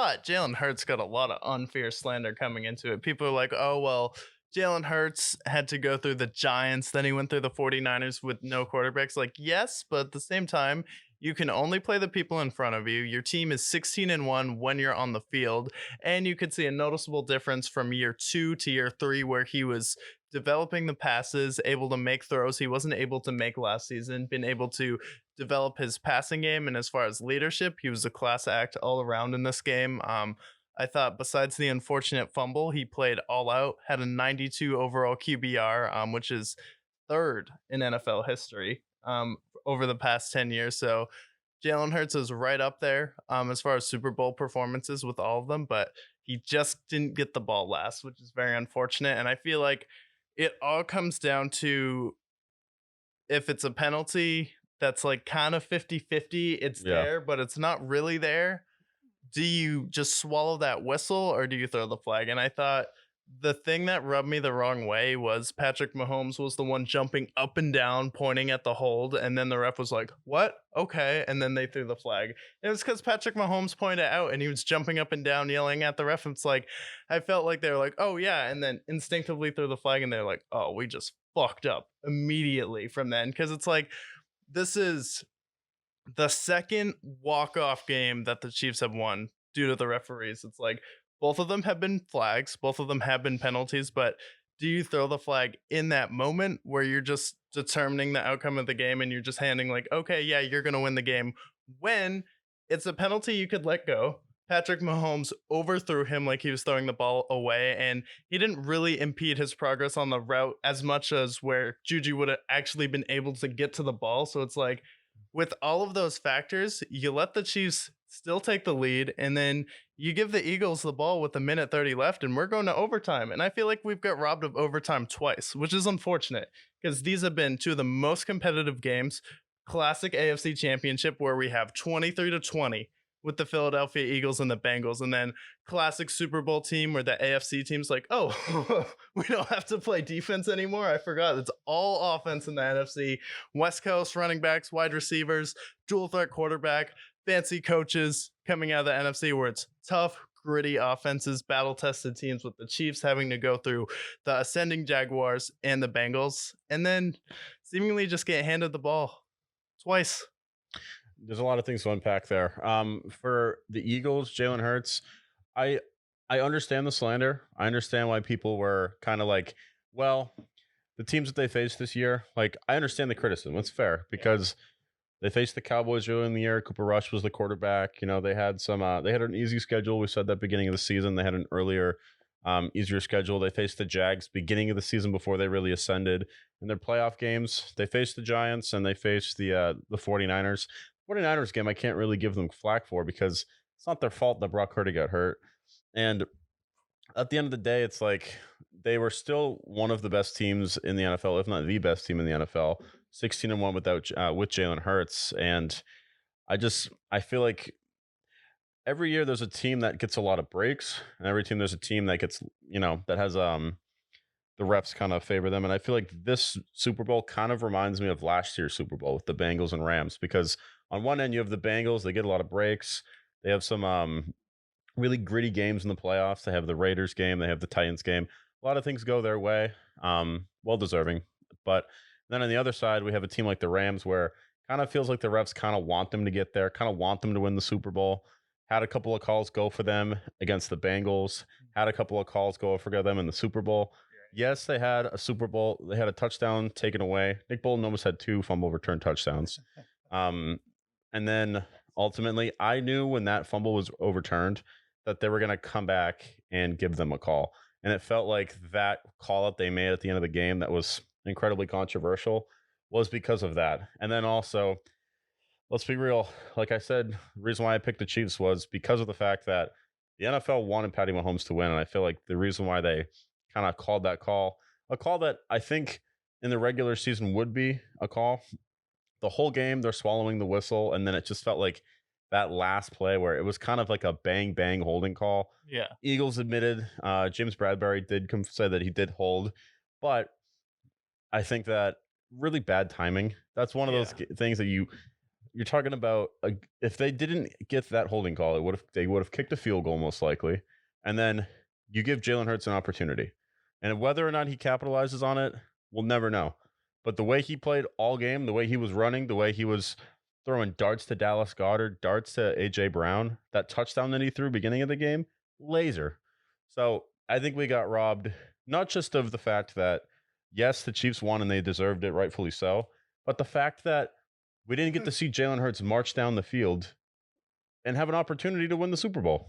thought Jalen Hurts got a lot of unfair slander coming into it. People are like, oh, well, Jalen Hurts had to go through the Giants, then he went through the 49ers with no quarterbacks. Like, yes, but at the same time, you can only play the people in front of you. Your team is 16-1 when you're on the field. And you could see a noticeable difference from year 2 to year 3, where he was developing the passes, able to make throws he wasn't able to make last season, been able to develop his passing game. And as far as leadership, he was a class act all around in this game. I thought besides the unfortunate fumble, he played all out, had a 92 overall QBR, which is third in NFL history over the past 10 years. So Jalen Hurts is right up there as far as Super Bowl performances with all of them, but he just didn't get the ball last, which is very unfortunate. And I feel like it all comes down to if it's a penalty that's like kind of 50-50, it's Yeah. there, but it's not really there. Do you just swallow that whistle or do you throw the flag? And I thought the thing that rubbed me the wrong way was Patrick Mahomes was the one jumping up and down, pointing at the hold, and then the ref was like, "What? Okay," and then they threw the flag. And it was because Patrick Mahomes pointed out, and he was jumping up and down, yelling at the ref. It's like I felt like they were like, "Oh yeah," and then instinctively threw the flag, and they're like, "Oh, we just fucked up immediately from then," because it's like this is the second walk-off game that the Chiefs have won due to the referees. It's like both of them have been flags, both of them have been penalties, but do you throw the flag in that moment where you're just determining the outcome of the game and you're just handing like, okay, yeah, you're going to win the game, when it's a penalty you could let go? Patrick Mahomes overthrew him like he was throwing the ball away, and he didn't really impede his progress on the route as much as where Juju would have actually been able to get to the ball. So it's like, with all of those factors, you let the Chiefs still take the lead, and then you give the Eagles the ball with a minute 30 left, and we're going to overtime. And I feel like we've got robbed of overtime twice, which is unfortunate because these have been two of the most competitive games. Classic AFC Championship where we have 23-20 with the Philadelphia Eagles and the Bengals, and then classic Super Bowl team where the AFC team's like, oh, we don't have to play defense anymore. I forgot it's all offense in the NFC. West Coast running backs, wide receivers, dual threat quarterback, fancy coaches coming out of the NFC where it's tough, gritty offenses, battle tested teams, with the Chiefs having to go through the ascending Jaguars and the Bengals, and then seemingly just get handed the ball twice. There's a lot of things to unpack there. For the Eagles, Jalen Hurts, I I understand the slander. I understand why people were kind of like, well, the teams that they faced this year, like I understand the criticism. It's fair because they faced the Cowboys early in the year. Cooper Rush was the quarterback. You know, they had they had an easy schedule. We said that beginning of the season. They had an earlier, easier schedule. They faced the Jags beginning of the season before they really ascended. In their playoff games, they faced the Giants and they faced the 49ers. 49ers game, I can't really give them flack for because it's not their fault that Brock Purdy got hurt. And at the end of the day, it's like they were still one of the best teams in the NFL, if not the best team in the NFL. 16-1 without with Jalen Hurts, and I feel like every year there's a team that gets a lot of breaks, and every team there's a team that gets that has the refs kind of favor them, and I feel like this Super Bowl kind of reminds me of last year's Super Bowl with the Bengals and Rams because on one end you have the Bengals, they get a lot of breaks, they have some really gritty games in the playoffs. They have the Raiders game, they have the Titans game. A lot of things go their way, well deserving. But then on the other side, we have a team like the Rams where kind of feels like the refs kind of want them to get there, kind of want them to win the Super Bowl. Had a couple of calls go for them against the Bengals. Had a couple of calls go for them in the Super Bowl. Yes, they had a Super Bowl. They had a touchdown taken away. Nick Bolton almost had 2 fumble return touchdowns. And then ultimately, I knew when that fumble was overturned that they were going to come back and give them a call. And it felt like that call that they made at the end of the game that was incredibly controversial was because of that. And then also, let's be real. Like I said, the reason why I picked the Chiefs was because of the fact that the NFL wanted Patty Mahomes to win. And I feel like the reason why they kind of called that call, a call that I think in the regular season would be a call. The whole game, they're swallowing the whistle. And then it just felt like that last play where it was kind of like a bang bang holding call. Yeah. Eagles admitted, James Bradbury did say that he did hold, but I think that really bad timing. That's one of those things that you're talking about if they didn't get that holding call, they would have kicked a field goal most likely, and then you give Jalen Hurts an opportunity, and whether or not he capitalizes on it, we'll never know. But the way he played all game, the way he was running, the way he was throwing darts to Dallas Goddard, darts to AJ Brown, that touchdown that he threw beginning of the game, laser. So I think we got robbed, not just of the fact that yes, the Chiefs won and they deserved it, rightfully so, but the fact that we didn't get to see Jalen Hurts march down the field and have an opportunity to win the Super Bowl.